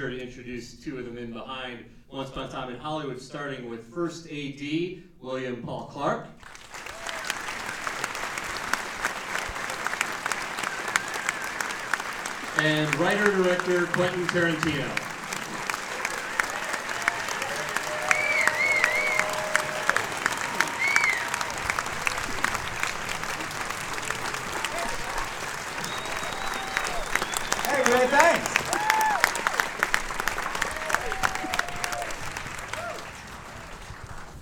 pleasure to introduce two of the men behind Once Upon a Time in Hollywood, starting with first AD, William Paul Clark. And writer-director Quentin Tarantino. Thanks.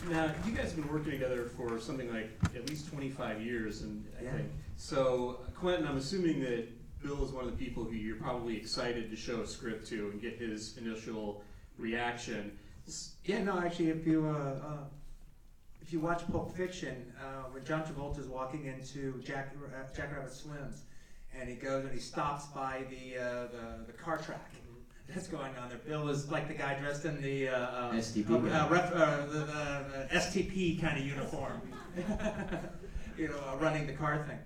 Now, you guys have been working together for something like at least 25 years, and I think. So, Quentin, I'm assuming that Bill is one of the people who you're probably excited to show a script to and get his initial reaction. Yeah, no, actually, if you watch Pulp Fiction, when John Travolta's walking into Jack Rabbit Slim's, and he goes and he stops by the car track that's going on there. Bill is like the guy dressed in the STP kind of uniform, running the car thing.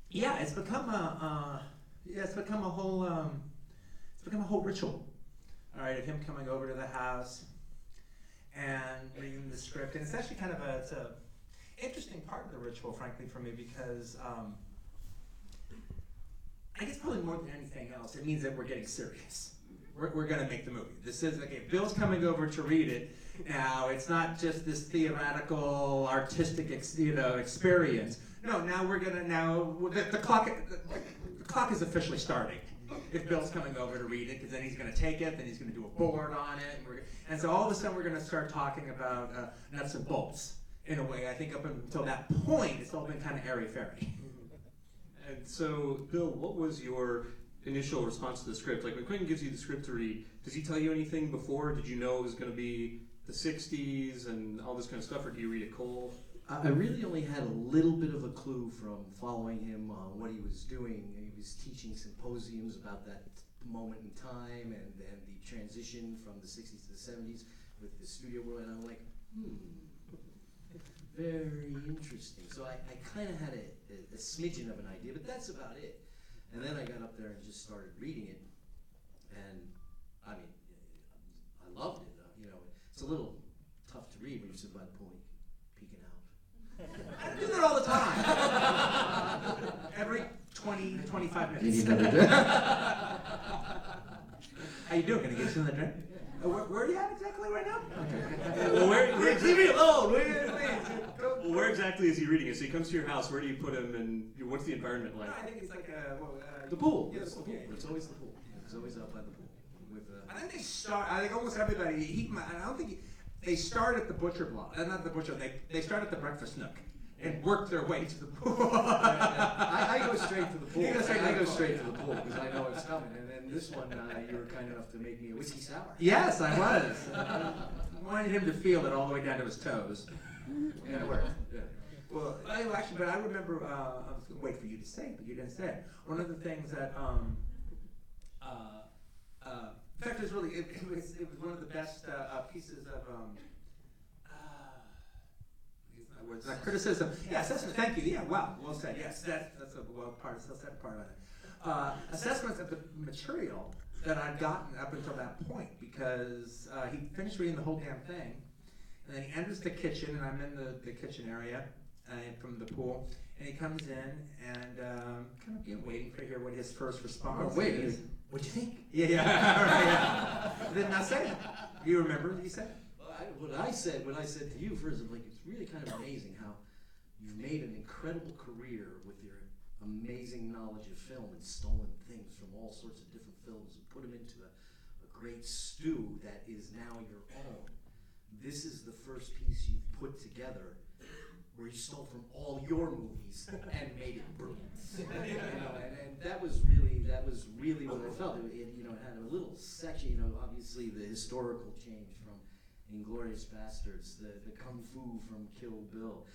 Yeah, it's become a whole ritual. All right, of him coming over to the house and reading the script, and it's actually kind of it's a interesting part of the ritual, frankly, for me, because I guess probably more than anything else, it means that we're getting serious. We're going to make the movie. This is, okay, Bill's coming over to read it. Now, it's not just this theoretical, artistic, experience. No, now we're going to, the clock is officially starting. If Bill's coming over to read it, because then he's going to take it, then he's going to do a board on it. And so all of a sudden, we're going to start talking about nuts and bolts. In a way, I think up until that point, it's all been kind of airy-fairy. And so, Bill, what was your initial response to the script? Like, when Quentin gives you the script to read, does he tell you anything before? Did you know it was going to be the 60s and all this kind of stuff, or do you read it cold? I really only had a little bit of a clue from following him on what he was doing. He was teaching symposiums about that moment in time and the transition from the 60s to the 70s with the studio world, and I'm like, very interesting. So I kind of had a smidgen of an idea, but that's about it. And then I got up there and just started reading it, and I mean, I loved it. It's a little tough to read when you're sitting by the pool peeking out. I do that all the time. Every 20, 25 minutes. Need another drink? How you doing? Gonna get you another drink? Where are you at exactly right now? Okay. Well, leave me alone. Well, where exactly is he reading it? So he comes to your house. Where do you put him, and what's the environment like? No, I think it's like the pool. Yeah, it's the pool. It's always the pool. It's always out by the pool. I think they start. I think almost everybody. I don't think they start at the butcher block. Not the butcher. They start at the breakfast nook and work their way to the pool. I go straight to the pool. I go straight to the pool because I know it's coming. And then this one, you were kind enough to make me a whiskey sour. Yes, I was. I wanted him to feel it all the way down to his toes. And it worked. Yeah. Well, actually, but I remember. I was going to wait for you to say it, but you didn't say it. One of the things that. In fact, it was really. It was one of the best pieces of. Criticism. Yeah, assessment. Thank you. Yeah, well said. Yes, that's a part of it. Assessments of the material that I'd gotten up until that point, because he finished reading the whole damn thing, and then he enters the kitchen, and I'm in the kitchen area from the pool, and he comes in and kind of waiting for hear what his first response is. What'd you think? Yeah. Right, yeah. Did not say it. Do you remember what he said? What I said to you first, I'm like, it's really kind of amazing how you've made an incredible career with your amazing knowledge of film and stolen things from all sorts of different films and put them into a great stew that is now your own. This is the first piece you've put together where you stole from all your movies and made it brilliant. And that was really what I felt. It had a little section, obviously the historical change from Inglourious Bastards, the kung fu from Kill Bill.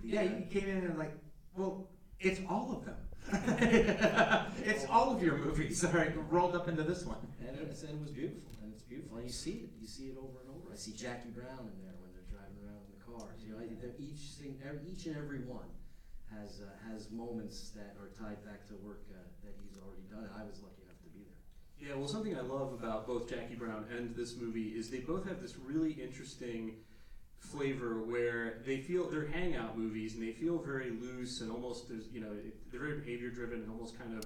You came in and like, well, it's all of them. It's all of your movies, all right, rolled up into this one. And it was beautiful, and it's beautiful. And you see it over and over. I see Jackie Brown in there when they're driving around in the cars. Each and every one has moments that are tied back to work that he's already done. And I was lucky enough to be there. Yeah, well, something I love about both Jackie Brown and this movie is they both have this really interesting flavor where they feel they're hangout movies and they feel very loose and almost there's they're very behavior driven and almost kind of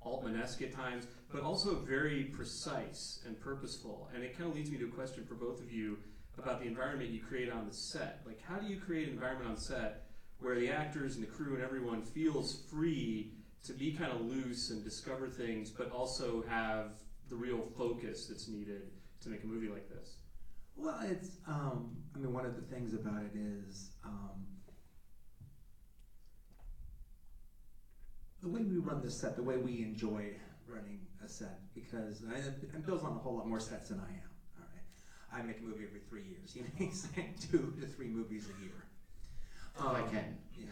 Altman-esque at times, but also very precise and purposeful. And it kind of leads me to a question for both of you about the environment you create on the set. Like, how do you create an environment on set where the actors and the crew and everyone feels free to be kind of loose and discover things, but also have the real focus that's needed to make a movie like this? Well, it's, I mean, one of the things about it is the way we run the set, the way we enjoy running a set, because, and Bill's on a whole lot more sets than I am, all right? I make a movie every 3 years. He makes like 2 to 3 movies a year. If I can. Yeah.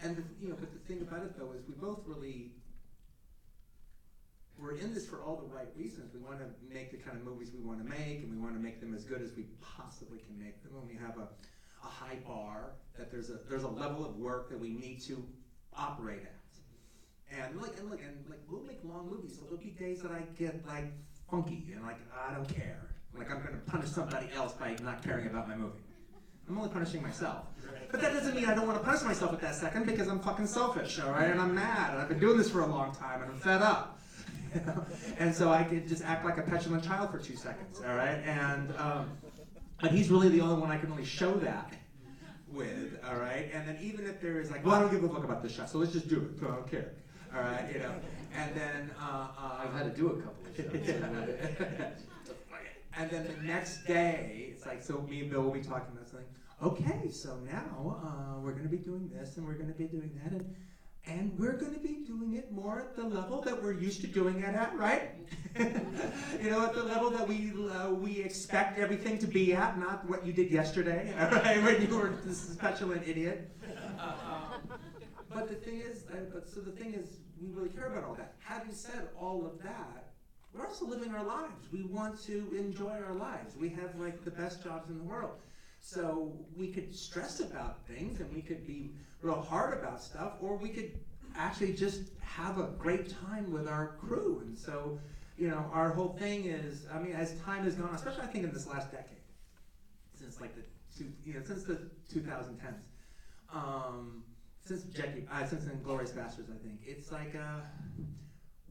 And but the thing about it though is we both really, we're in this for all the right reasons. We want to make the kind of movies we want to make, and we want to make them as good as we possibly can make them. And we have a high bar, that there's a level of work that we need to operate at. And we'll make long movies, so there'll be days that I get like funky and like I don't care. Like I'm gonna punish somebody else by not caring about my movie. I'm only punishing myself. But that doesn't mean I don't want to punish myself at that second, because I'm fucking selfish, all right? And I'm mad, and I've been doing this for a long time, and I'm fed up. You know? And so I could just act like a petulant child for 2 seconds, all right? And he's really the only one I can really show that with, all right? And then even if there is like, well, I don't give a fuck about this shot, so let's just do it. I don't care, all right? You know. And then I've had to do a couple of shots. And then the next day, it's like, so me and Bill will be talking about something. Okay, so now we're going to be doing this, and we're going to be doing that, and we're going to be doing it more at the level that we're used to doing it at, right? You know, at the level that we expect everything to be at, not what you did yesterday, all right, when you were this petulant idiot. But the thing is, we really care about all that. Having said all of that, we're also living our lives. We want to enjoy our lives. We have like the best jobs in the world. So we could stress about things and we could be real hard about stuff, or we could actually just have a great time with our crew. And so, you know, our whole thing is, I mean, as time has gone, especially I think in this last decade, since like since the 2010s, since Inglourious Basterds, I think, it's like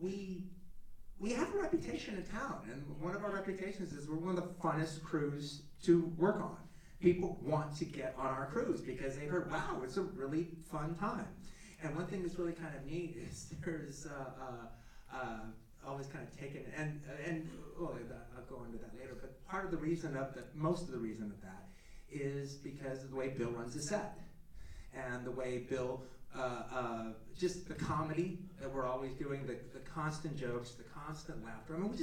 we have a reputation in town, and one of our reputations is we're one of the funnest crews to work on. People want to get on our crews because they've heard, wow, it's a really fun time. And one thing that's really kind of neat is there's always kind of taken, and well, I'll go into that later, but part of the reason of that, most of the reason of that, is because of the way Bill runs the set. And the way Bill, just the comedy that we're always doing, the constant jokes, the constant laughter. I mean,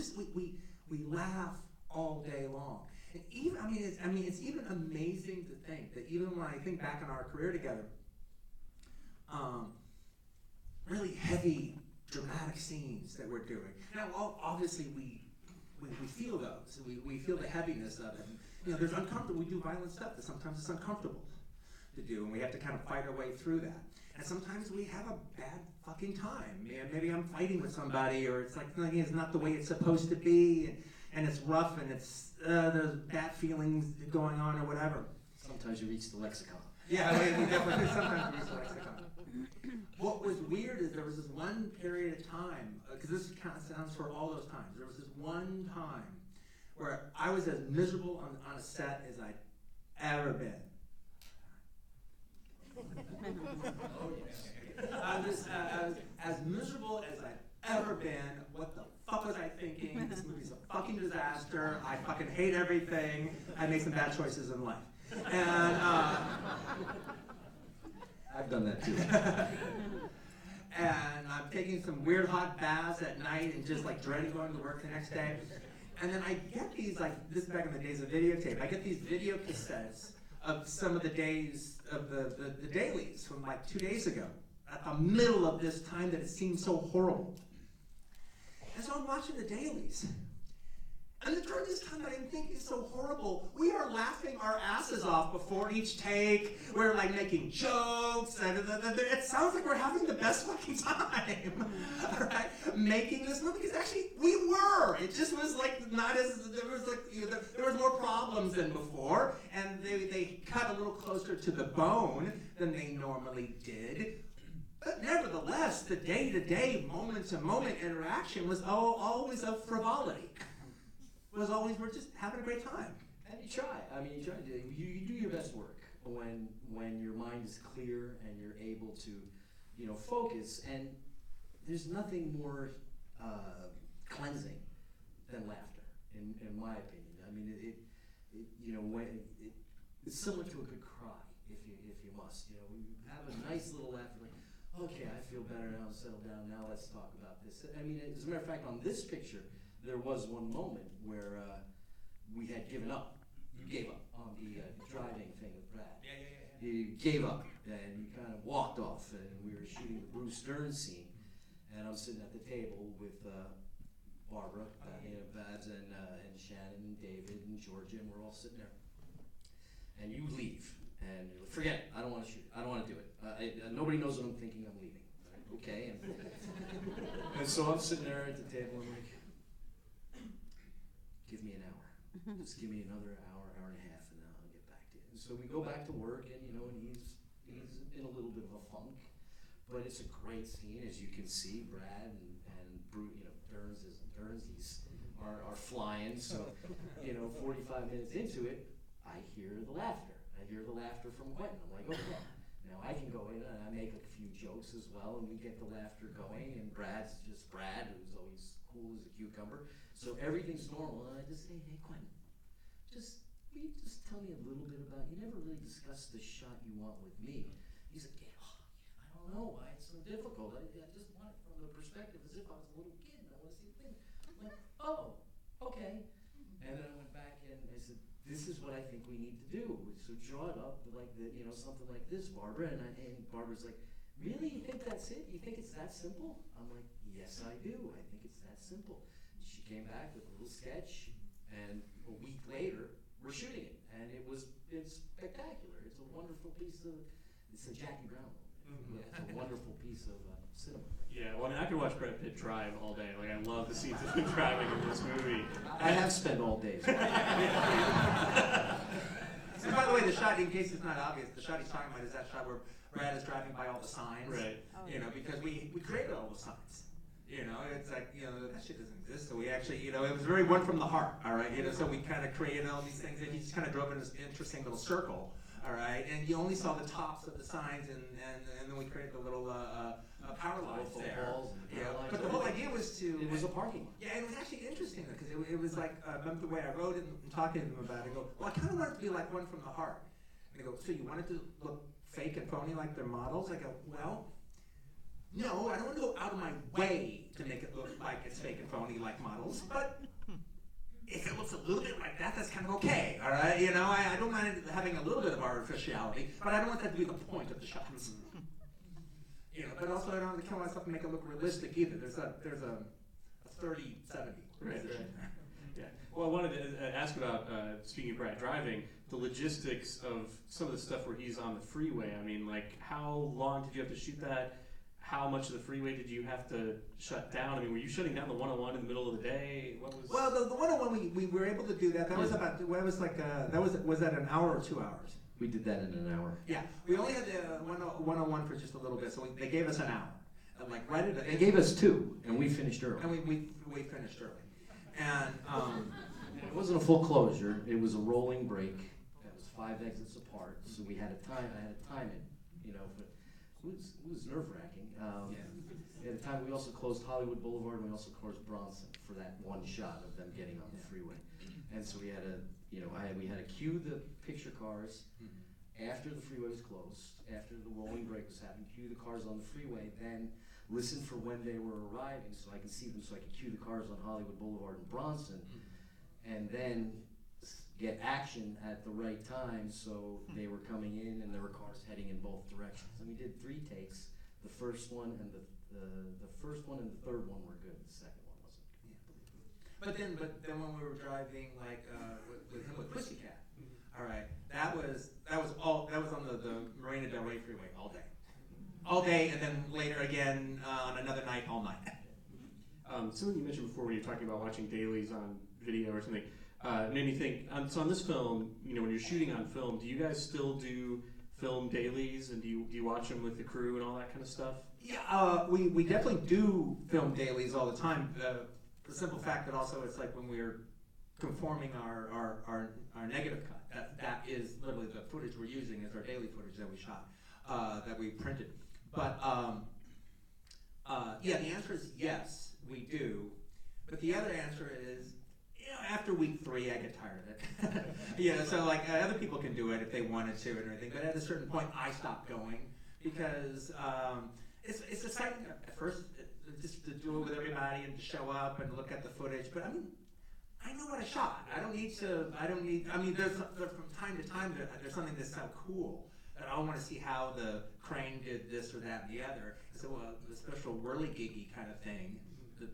we laugh all day long. And even, it's even amazing to think that even when I think back on our career together, really heavy, dramatic scenes that we're doing. Now, obviously we feel those. We feel the heaviness of it. You know, there's uncomfortable. We do violent stuff that sometimes it's uncomfortable to do, and we have to kind of fight our way through that. And sometimes we have a bad fucking time. Maybe I'm fighting with somebody, or it's like something is not the way it's supposed to be, and it's rough, and it's there's bad feelings going on, or whatever. Sometimes you reach the lexicon. Yeah, we definitely sometimes reach the lexicon. What was weird is there was this one period of time, because this kind of sounds for all those times. There was this one time where I was as miserable on a set as I'd ever been. I was as miserable as I've ever been. What the fuck was I thinking? This movie's a fucking disaster. I fucking hate everything. I made some bad choices in life. And I've done that too. And I'm taking some weird hot baths at night and just like dreading going to work the next day. And then I get these, like, this back in the days of videotape, I get these video cassettes of some of the days of the dailies from like 2 days ago, at the middle of this time that it seemed so horrible. And so I'm watching the dailies, And during this time, I didn't think it's so horrible. We are laughing our asses off before each take. We're like making jokes, and it sounds like we're having the best fucking time. All right, making this movie, because actually we were. It just was like not as there was like there was more problems than before, and they cut a little closer to the bone than they normally did. But nevertheless, the day-to-day, moment-to-moment interaction was always of frivolity. Was always, we're just having a great time. And you try. I mean, you try to you do your best work when your mind is clear and you're able to, focus. And there's nothing more cleansing than laughter, in my opinion. I mean, it's similar to a good cry, if you must. We have a nice little laugh, like, okay, I feel better now. I'm settled down. Now let's talk about this. I mean, as a matter of fact, on this picture, there was one moment where we had given up. You gave up on the driving thing with Brad. Yeah. You gave up, and you kind of walked off, and we were shooting the Bruce Dern scene, and I'm sitting at the table with Barbara, Babs, and Shannon, and David, and Georgia, and we're all sitting there. And you leave, and you're like, forget it. I don't want to shoot. I don't want to do it. Nobody knows what I'm thinking. I'm leaving. Right? Okay. And so I'm sitting there at the table, and I'm like, give me an hour. Just give me another hour and a half, and then I'll get back to you. And so we go back to work, and and he's in a little bit of a funk, but it's a great scene, as you can see. Brad and Bruce, Derns are flying. So 45 minutes into it, I hear the laughter. I hear the laughter from Quentin. I'm like, okay. Now I can go in and I make a few jokes as well, and we get the laughter going. And Brad's just Brad, who's always cool as a cucumber. So everything's normal, and I just say, hey, Quentin, will you just tell me a little bit about, you never really discussed the shot you want with me. He's like, I don't know why it's so difficult. I just want it from the perspective as if I was a little kid and I want to see the thing. I'm like, oh, okay. And then I went back and I said, this is what I think we need to do. So draw it up like something like this, Barbara. And Barbara's like, really? You think that's it? You think it's that simple? I'm like, yes, I do. I think it's that simple. She came back with a little sketch, and a week later, we're shooting it, and it's spectacular. It's a wonderful piece of, it's a Jackie Brown moment. It's a wonderful piece of cinema. Yeah, well, I mean, I could watch Brad Pitt drive all day. Like, I love the scenes of him driving in this movie. I have spent all day. So, by the way, the shot, in case it's not obvious, the shot he's talking about is that shot where Brad is driving by all the signs. Right. Because we created all the signs. It's like, that shit doesn't exist. So we actually, it was very one from the heart, all right? So we kind of created all these things, and he just kind of drove in this interesting little circle, all right? And you only saw the tops of the signs, and then we created the little power lines there. But the whole idea was to... It was a parking lot. Yeah, it was actually interesting, because it was like, I remember the way I wrote it and talking to them about it, I go, well, I kind of want it to be like one from the heart. And they go, so you want it to look fake and phony like their models? I go, well... No, I don't want to go out of my way to make it look like it's fake and phony like models, but if it looks a little bit like that, that's kind of okay, all right? I don't mind it having a little bit of artificiality, but I don't want that to be the point of the shots. But also I don't want to kill myself and make it look realistic either. There's a 30-70 position. Yeah. Well, I wanted to ask about, speaking of Brad driving, the logistics of some of the stuff where he's on the freeway. I mean, like, how long did you have to shoot that? How much of the freeway did you have to shut down? I mean, were you shutting down the 101 in the middle of the day? What was? Well, the 101 we were able to do that. That was about. That was like was that an hour or 2 hours? We did that in an hour. Yeah, we only had the 101 for just a little bit, so they gave us an hour. And like right at they gave us 2, and we finished early. And we finished early, and it wasn't a full closure. It was a rolling break. It was 5 exits apart, so we had to time. I had to time it. But it was nerve-wracking. At the time, we also closed Hollywood Boulevard, and we also closed Bronson for that one shot of them getting on the freeway. And so we had to, we had to cue the picture cars after the freeway was closed, after the rolling break was happening, cue the cars on the freeway, then listen for when they were arriving so I could see them, so I could cue the cars on Hollywood Boulevard and Bronson, and then get action at the right time so they were coming in and there were cars heading in both directions. And we did 3 takes. The first one and the first one and the third one were good. The second one wasn't good. But then when we were driving like with him with Pussycat, all right, that was on the Marina Del Rey freeway all day, and then later again on another night, all night. Something you mentioned before when you were talking about watching dailies on video or something made me think. So on this film, when you're shooting on film, do you guys still do film dailies, and do you watch them with the crew and all that kind of stuff? Yeah, we definitely do film dailies all the time. The simple fact that also it's like when we're conforming our negative cut, that is literally the footage we're using as our daily footage that we shot, that we printed. But yeah, the answer is yes, we do. But the other answer is, after week 3, I get tired of it. So like other people can do it if they wanted to and everything, but at a certain point, I stopped going because it's exciting at first, just to do it with everybody and to show up and look at the footage. But I mean, I know what I shot. I mean, there's from time to time there's something that's so cool that I want to see how the crane did this or that and the other. So the special whirly-giggy kind of thing to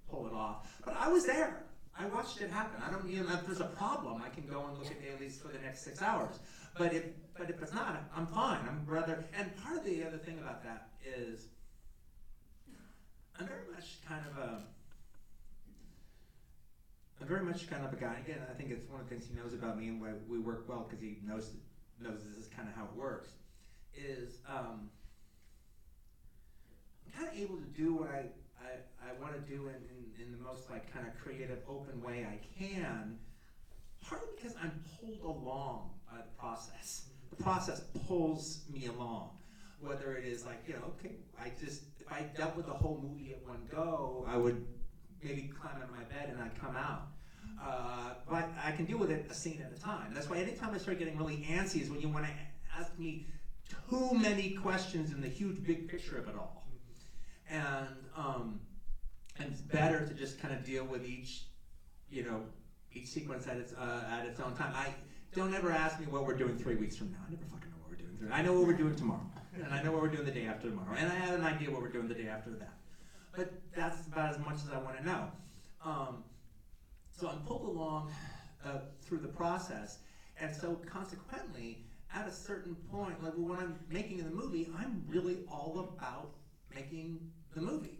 pull it off. But I was there. I watched it happen. I don't, if there's a problem, I can go and look at dailies for the next 6 hours. But if it's not, I'm fine. And part of the other thing about that is, I'm very much kind of a guy. Again, I think it's one of the things he knows about me and why we work well, because he knows this is kind of how it works. Is I'm kind of able to do what I want to do in the most like kind of creative, open way I can, partly because I'm pulled along by the process. The process pulls me along. Whether it is like, okay, if I dealt with the whole movie at one go, I would maybe climb out of my bed and I'd come out. But I can deal with it a scene at a time. That's why anytime I start getting really antsy is when you want to ask me too many questions in the huge big picture of it all. And it's better to just kind of deal with each sequence at its own time. Don't ever ask me what we're doing 3 weeks from now. I never fucking know what we're doing. I know what we're doing tomorrow, and I know what we're doing the day after tomorrow, and I have an idea what we're doing the day after that. But that's about as much as I want to know. So I'm pulled along through the process, and so consequently, at a certain point, like when I'm making the movie, I'm really all about making the movie.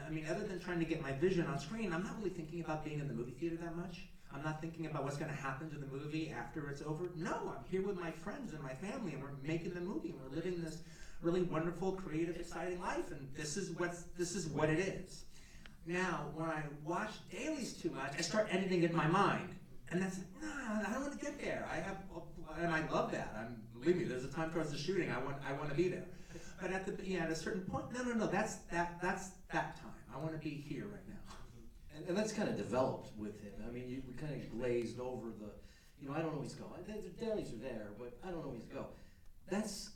I mean, other than trying to get my vision on screen, I'm not really thinking about being in the movie theater that much. I'm not thinking about what's going to happen to the movie after it's over. No, I'm here with my friends and my family, and we're making the movie, and we're living this really wonderful, creative, exciting life, and this is what it is. Now, when I watch dailies too much, I start editing it in my mind, and that's I don't want to get there. And I love that. Believe me, there's a time towards the shooting. I want to be there. But at a certain point, no, that's that time. I want to be here right now. And that's kind of developed with him. I mean, we kind of glazed over the, I don't always go. The dailies are there, but I don't always go. That's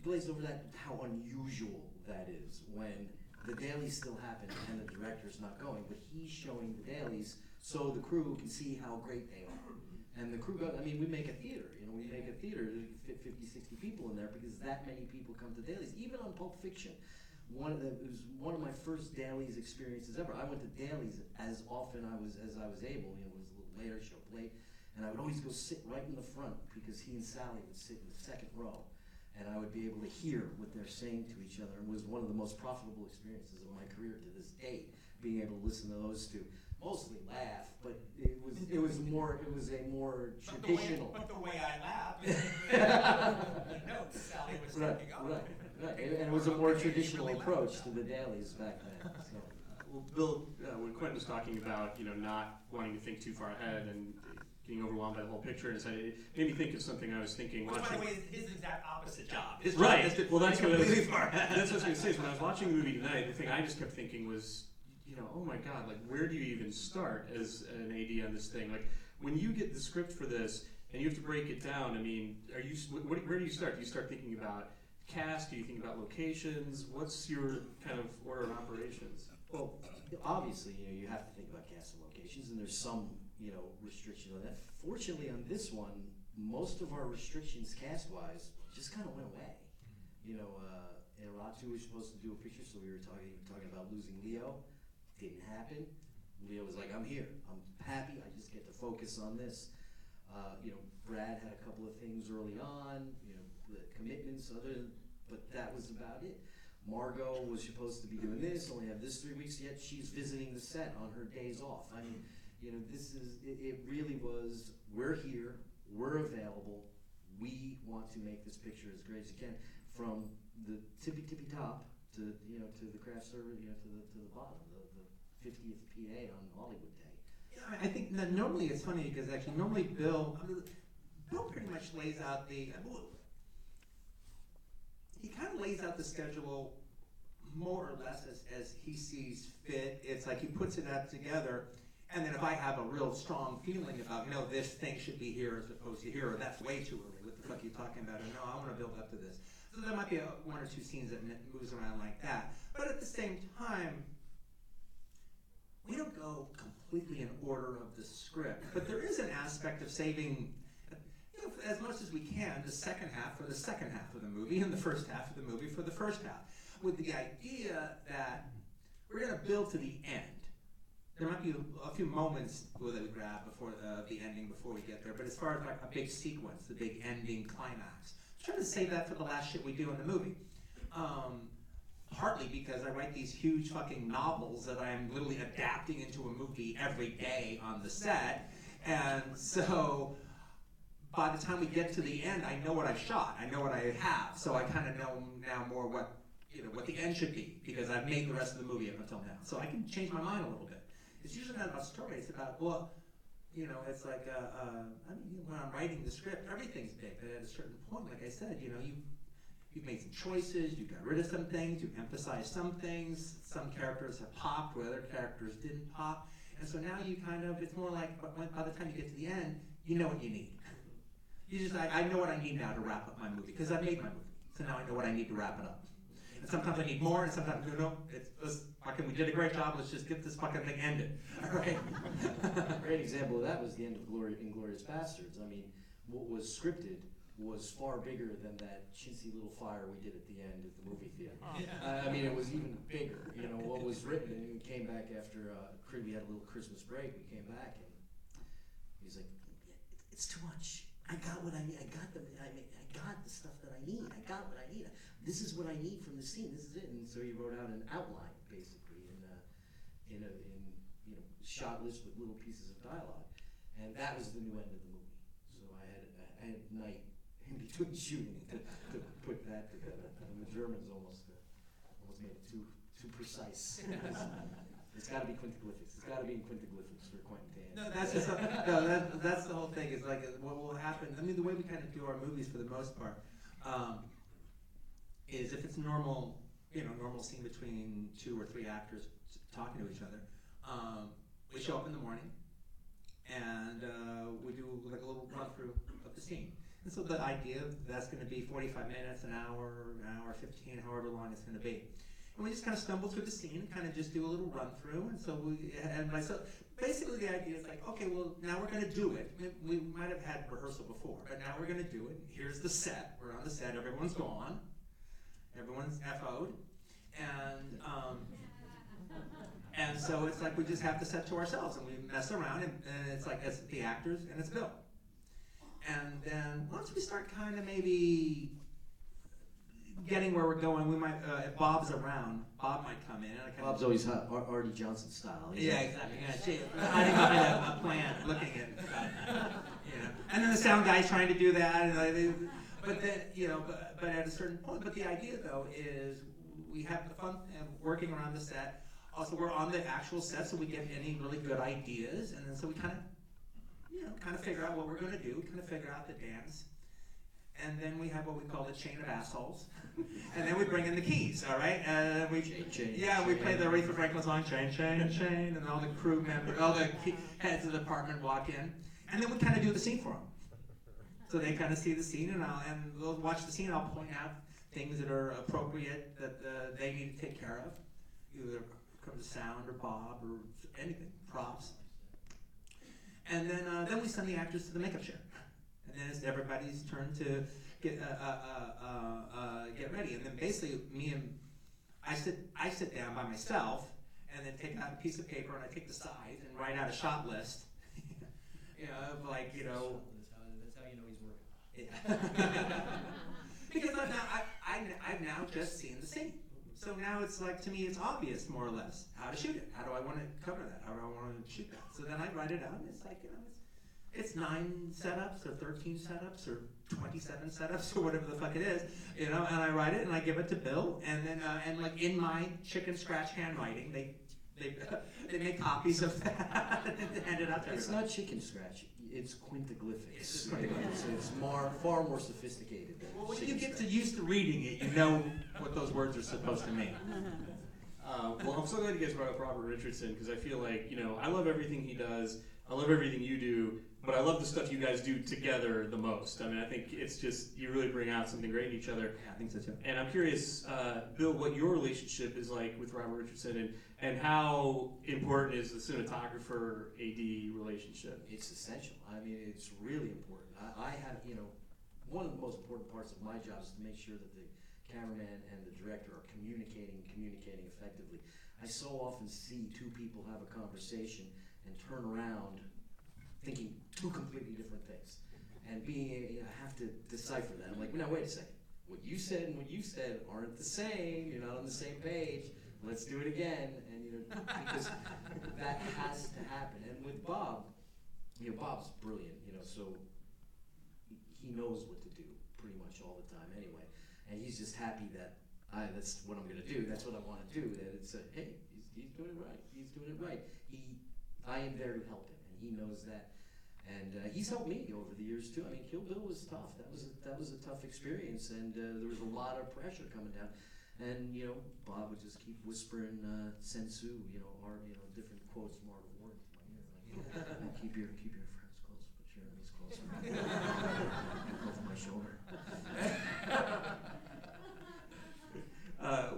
glazed over that, how unusual that is when the dailies still happen and the director's not going, but he's showing the dailies so the crew can see how great they are. And the crew we make a theater, we make a theater to fit 50, 60 people in there because that many people come to dailies. Even on Pulp Fiction, it was one of my first dailies experiences ever. I went to dailies as often as I was able. It was a little later, show up late, and I would always go sit right in the front because he and Sally would sit in the second row, and I would be able to hear what they're saying to each other. It was one of the most profitable experiences of my career to this day, being able to listen to those two. Mostly laugh, but it was a more traditional. But the way I laugh, Sally was thinking, right. And it was a more traditional approach to the dailies back then. So. Well, Bill, when Quentin was talking about not wanting to think too far ahead and getting overwhelmed by the whole picture, and it made me think of something I was thinking. Which, by the way, is his exact opposite job. Right. Well, that's what I was going to say. So when I was watching the movie tonight, the thing I just kept thinking was, oh my God, like where do you even start as an AD on this thing? Like when you get the script for this and you have to break it down, I mean, where do you start? Do you start thinking about cast? Do you think about locations? What's your kind of order of operations? Well, obviously, you have to think about cast and locations, and there's some, restriction on that. Fortunately, on this one, most of our restrictions cast-wise just kind of went away. Ratu was supposed to do a picture, so we were talking about losing Leo. Didn't happen. Leo was like, I'm here. I'm happy. I just get to focus on this. Brad had a couple of things early on, the commitments, but that was about it. Margot was supposed to be doing this, only have this 3 weeks yet. She's visiting the set on her days off. I mean, it really was, we're here, we're available, we want to make this picture as great as you can, from the tippy top to the craft service, to the bottom, the 50th PA on Hollywood Day. Yeah, I think that normally it's funny because actually normally Bill pretty much lays out he kind of lays out the schedule more or less as he sees fit. It's like he puts it out together, and then if I have a real strong feeling about, this thing should be here as opposed to here, or that's way too early, what the fuck are you talking about, or no, I want to build up to this. So there might be one or two scenes that moves around like that. But at the same time, we don't go completely in order of the script, but there is an aspect of saving, as much as we can, the second half for the second half of the movie and the first half of the movie for the first half, with the idea that we're going to build to the end. There might be a few moments that we grab before the ending before we get there, but as far as like a big sequence, the big ending climax, I'm trying to save that for the last shit we do in the movie. Partly because I write these huge fucking novels that I'm literally adapting into a movie every day on the set, and so by the time we get to the end, I know what I've shot, I know what I have, so I kind of know now more what the end should be, because I've made the rest of the movie up until now, so I can change my mind a little bit. It's usually not about story, it's about, it's like, when I'm writing the script, everything's big, but at a certain point, like I said, you've made some choices, you got rid of some things, you emphasized some things, some characters have popped where other characters didn't pop, and so now it's more like, by the time you get to the end, you know what you need. I know what I need now to wrap up my movie, because I've made my movie, so now I know what I need to wrap it up. And sometimes I need more, and sometimes, we did a great job, let's just get this fucking thing ended. All right? A great example of that was the end of Inglourious Bastards. I mean, what was scripted was far bigger than that chintzy little fire we did at the end at the movie theater. I mean, it was even bigger. What was written, and we came back after we had a little Christmas break. We came back, and he's like, "It's too much. I got what I need. I got the stuff that I need. I got what I need. This is what I need from the scene. This is it." And so he wrote out an outline, basically, in shot list with little pieces of dialogue, and that was the new end of the movie. So I had night in between shooting to put that together. And the Germans almost made it too precise. It's got to be quintiglyphics. It's got to be in quintiglyphics for Quentin Tarantino. No, that's the whole thing. Is like what will happen. I mean, the way we kind of do our movies for the most part is if it's normal scene between 2 or 3 actors talking to each other. We show up in the morning and we do like a little run through of the scene. And so the idea that's going to be 45 minutes, an hour 15, however long it's going to be. And we just kind of stumble through the scene and kind of just do a little run through. And so basically the idea is like, okay, well, now we're going to do it. We might have had rehearsal before, but now we're going to do it. Here's the set. We're on the set. Everyone's gone. Everyone's FO'd. And so it's like we just have the set to ourselves, and we mess around, and it's like it's the actors and it's Bill. And then once we start kind of maybe getting where we're going, we might, if Bob's around, Bob might come in. And Bob's always hot, Artie Johnson style. Yeah, exactly. Hiding behind a plant, looking at stuff. And then the sound guy's trying to do that, but then but at a certain point. But the idea though is we have the fun of working around the set. Also, we're on the actual set, so we get any really good ideas, and then so we kind of figure out what we're going to do. We kind of figure out the dance. And then we have what we call the chain of assholes. And then we bring in the keys, all right? We play the Aretha Franklin song, chain, chain, chain, and all the crew members, all the heads of the department walk in. And then we kind of do the scene for them. So they kind of see the scene, and they'll watch the scene. I'll point out things that are appropriate that they need to take care of, either from the sound or Bob or anything, props. And then we send the actors to the makeup chair. And then it's everybody's turn to get ready. And then basically I sit down by myself, and then take out a piece of paper and I take the sides and write out a shot list. Of like, That's how you know he's working. Yeah. Because I've now just seen the scene. So now it's like, to me, it's obvious, more or less, how to shoot it. How do I want to cover that? How do I want to shoot that? So then I write it out, and it's like, it's 9 setups, or 13 setups, or 27 setups, or whatever the fuck it is, and I write it, and I give it to Bill, and then, and like in my chicken scratch handwriting, they make copies of that and hand it out to It's everybody. not chicken scratch. It's quintaglyphics. It's quintaglyphics. It's far more sophisticated than Well, when chicken you get scratch. used to reading it, you know what those words are supposed to mean. Well, I'm so glad you guys brought up Robert Richardson, because I feel like, I love everything he does, I love everything you do, but I love the stuff you guys do together the most. I mean, I think it's just, you really bring out something great in each other. Yeah, I think so too. And I'm curious, Bill, what your relationship is like with Robert Richardson, and how important is the cinematographer-AD relationship? It's essential. I mean, it's really important. I have, one of the most important parts of my job is to make sure that the cameraman and the director are communicating effectively. I so often see two people have a conversation and turn around thinking two completely different things. And I have to decipher that. I'm like, no, wait a second. What you said and what you said aren't the same. You're not on the same page. Let's do it again. And, because that has to happen. And with Bob, Bob's brilliant, so he knows what to do pretty much all the time anyway. And he's just happy that that's what I'm going to do. That's what I want to do. That it's hey, he's doing it right. He's doing it right. I am there to help him, and he knows that. And he's helped me over the years too. I mean, Kill Bill was tough. That was a tough experience, and there was a lot of pressure coming down. And Bob would just keep whispering sensu, different quotes from Art of War into my ear, like, keep your friends close, put your enemies closer. Over my shoulder.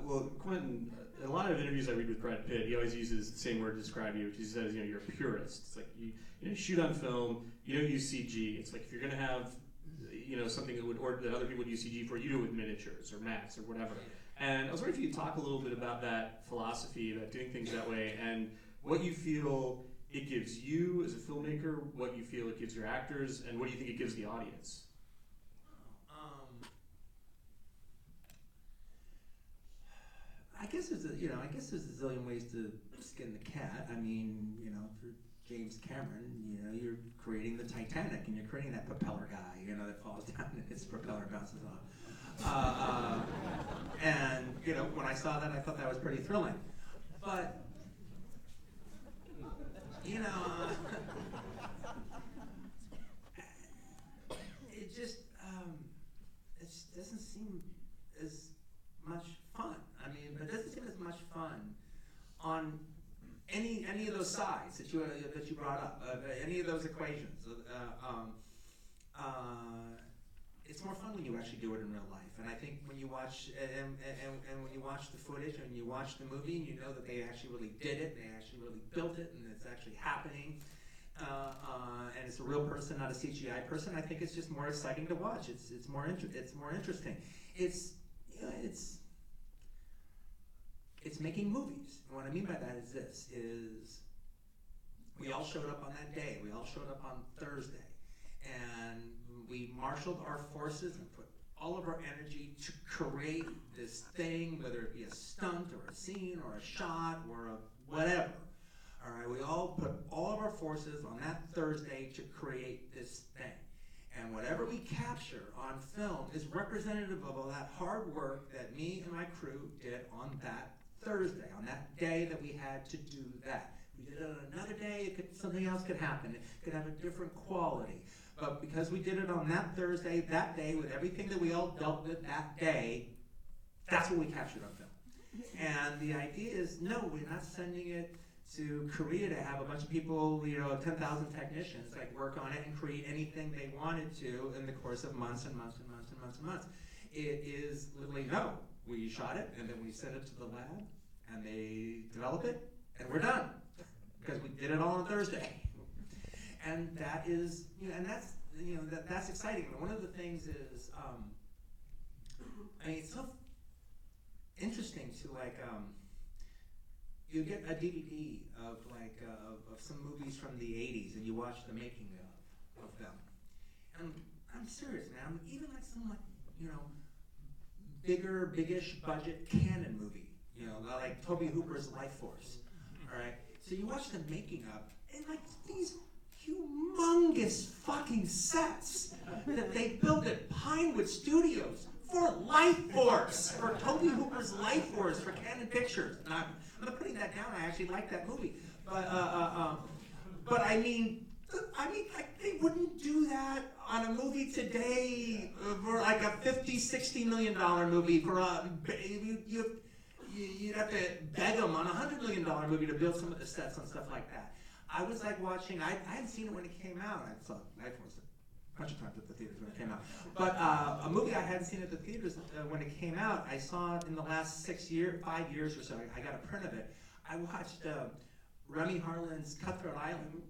Well, Quentin, a lot of interviews I read with Brad Pitt, he always uses the same word to describe you, which he says, you're a purist. It's like you shoot on film, you don't use CG. It's like if you're going to have, something that other people would use CG for, you do it with miniatures or mats or whatever. And I was wondering if you could talk a little bit about that philosophy, about doing things that way, and what you feel it gives you as a filmmaker, what you feel it gives your actors, and what do you think it gives the audience? I guess there's a zillion ways to skin the cat. I mean, for James Cameron, you're creating the Titanic, and you're creating that propeller guy, that falls down and his propeller bounces off. And when I saw that, I thought that was pretty thrilling. But it just doesn't seem as much fun. I mean, but it doesn't seem as much fun on any of those sides that you brought up, any of those equations. It's more fun when you actually do it in real life. And I think when you watch and when you watch the footage and you watch the movie, and you know that they actually really did it, they actually really built it, and it's actually happening. And it's a real person, not a CGI person. I think it's just more exciting to watch. It's more interesting. It's making movies. And what I mean by that is this: we all showed up on that day. We all showed up on Thursday, and we marshaled our forces and put all of our energy to create this thing, whether it be a stunt or a scene or a shot or a whatever. All right, we all put all of our forces on that Thursday to create this thing. And whatever we capture on film is representative of all that hard work that me and my crew did on that Thursday, on that day that we had to do that. If we did it on another day, something else could happen. It could have a different quality. But because we did it on that Thursday, that day, with everything that we all dealt with that day, that's what we captured on film. And the idea is, no, we're not sending it to Korea to have a bunch of people, 10,000 technicians, work on it and create anything they wanted to in the course of months and months and months and months and months. It is literally, no, we shot it and then we sent it to the lab and they develop it and we're done because we did it all on Thursday. And that is, and that's exciting. And one of the things is, it's so interesting to you get a DVD of of some movies from the '80s, and you watch the making of them. And I'm serious, man. Even like some biggish budget canon movie, like Tobe Hooper's Life Force. All right. So you watch the making of, and like these humongous fucking sets that they built at Pinewood Studios for Life Force, for Tobe Hooper's Life Force, for Canon Pictures. And I'm not putting that down. I actually like that movie, but I mean, like they wouldn't do that on a movie today for like a $50-60 million movie. For you'd have to beg them on a $100 million movie to build some of the sets and stuff like that. I was like watching. I hadn't seen it when it came out. I saw Life Force a bunch of times at the theaters when it came out. But a movie I hadn't seen at the theaters when it came out, I saw it in the last 5 years or so. I got a print of it. I watched Remy Harlan's Cutthroat Island.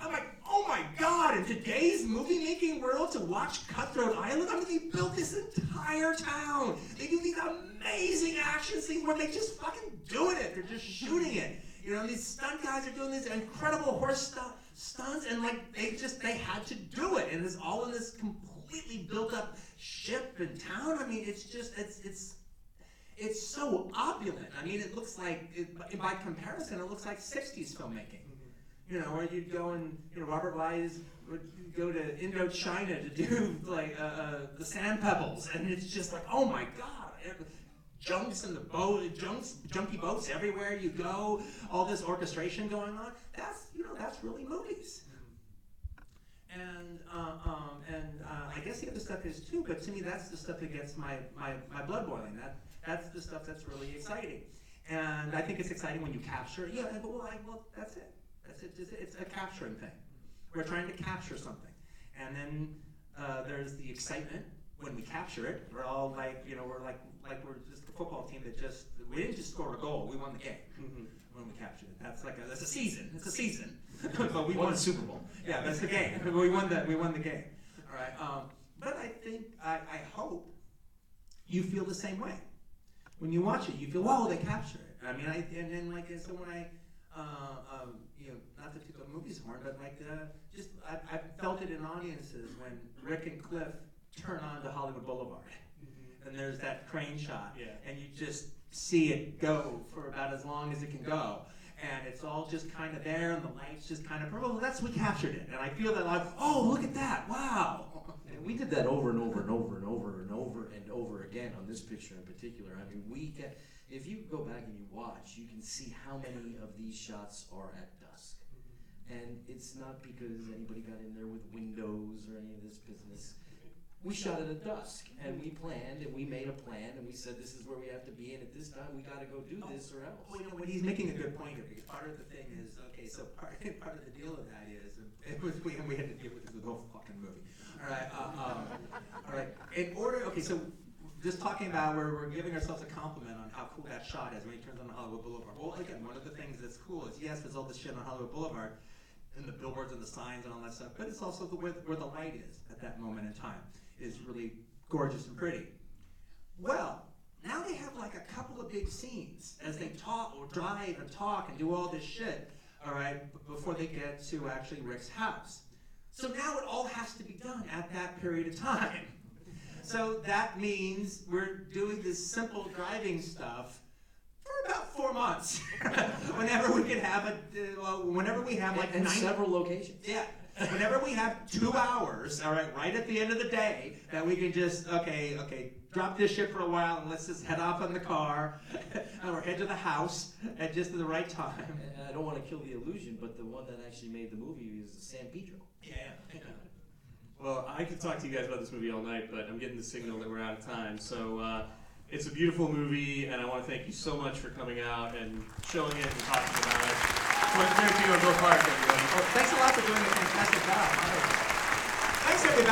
I'm like, oh my God, in today's movie-making world to watch Cutthroat Island? I mean, they built this entire town. They do these amazing action scenes where they just fucking doing it. They're just shooting it. These stunt guys are doing these incredible horse stunts, and like they had to do it. And it's all in this completely built-up ship and town. I mean, it's just, it's so opulent. I mean, it looks like, by comparison, it looks like 60s filmmaking. Where you'd go and, Robert Wise would go to Indochina to do, like, the sand pebbles, and it's just like, oh my God, junks in the boat, junky boats everywhere you go, all this orchestration going on, that's really movies. And I guess the other stuff is too, but to me that's the stuff that gets my blood boiling. That's the stuff that's really exciting. And I think it's exciting when you capture it. Yeah, well, that's it. It's a capturing thing. We're trying to capture something. And then there's the excitement when we capture it. We're all like, we're just a football team that we didn't just score a goal, we won the game when we captured it. That's a season. It's a season. But we won the Super Bowl. Yeah, that's the game. We won the game. All right. But I think, I hope you feel the same way. When you watch it, you feel, whoa, they capture it. I mean, so when I, not to pick up movies horn, but I felt it in audiences when Rick and Cliff turn on to Hollywood Boulevard. And there's that crane shot, and you just see it go for about as long as it can go. And it's all just kind of there, and the lights just kind of, we captured it. And I feel that look at that, wow. And we did that over and over and over and over and over and over again on this picture in particular. I mean, if you go back and you watch, you can see how many of these shots are at dusk. And it's not because anybody got in there with windows or any of this business. We shot it at dusk, and we planned, and we made a plan, and we said this is where we have to be, and at this time we got to go do this or else. Well, he's making a good point here, because part of the thing is, so part of the deal of that is, we had to deal with the whole fucking movie. All right. So just talking about where we're giving ourselves a compliment on how cool that shot is when he turns on Hollywood Boulevard. Well, again, one of the things that's cool is, yes, there's all this shit on Hollywood Boulevard, and the billboards and the signs and all that stuff, but it's also where the light is at that moment in time is really gorgeous and pretty. Well, now they have like a couple of big scenes as they talk or drive and talk and do all this shit, all right, before they get to actually Rick's house. So now it all has to be done at that period of time. So that means we're doing this simple driving stuff for about 4 months. Whenever we have like and several locations. Yeah. Whenever we have 2 hours, all right at the end of the day, that we can just, drop this shit for a while and let's just head off in the car or head to the house at just the right time. And I don't want to kill the illusion, but the one that actually made the movie is San Pedro. Yeah. Well, I could talk to you guys about this movie all night, but I'm getting the signal that we're out of time. So it's a beautiful movie, and I want to thank you so much for coming out and showing it and talking about it. Great to be on both parts, everybody. Well, thanks a lot for doing a fantastic job. Thanks, everybody.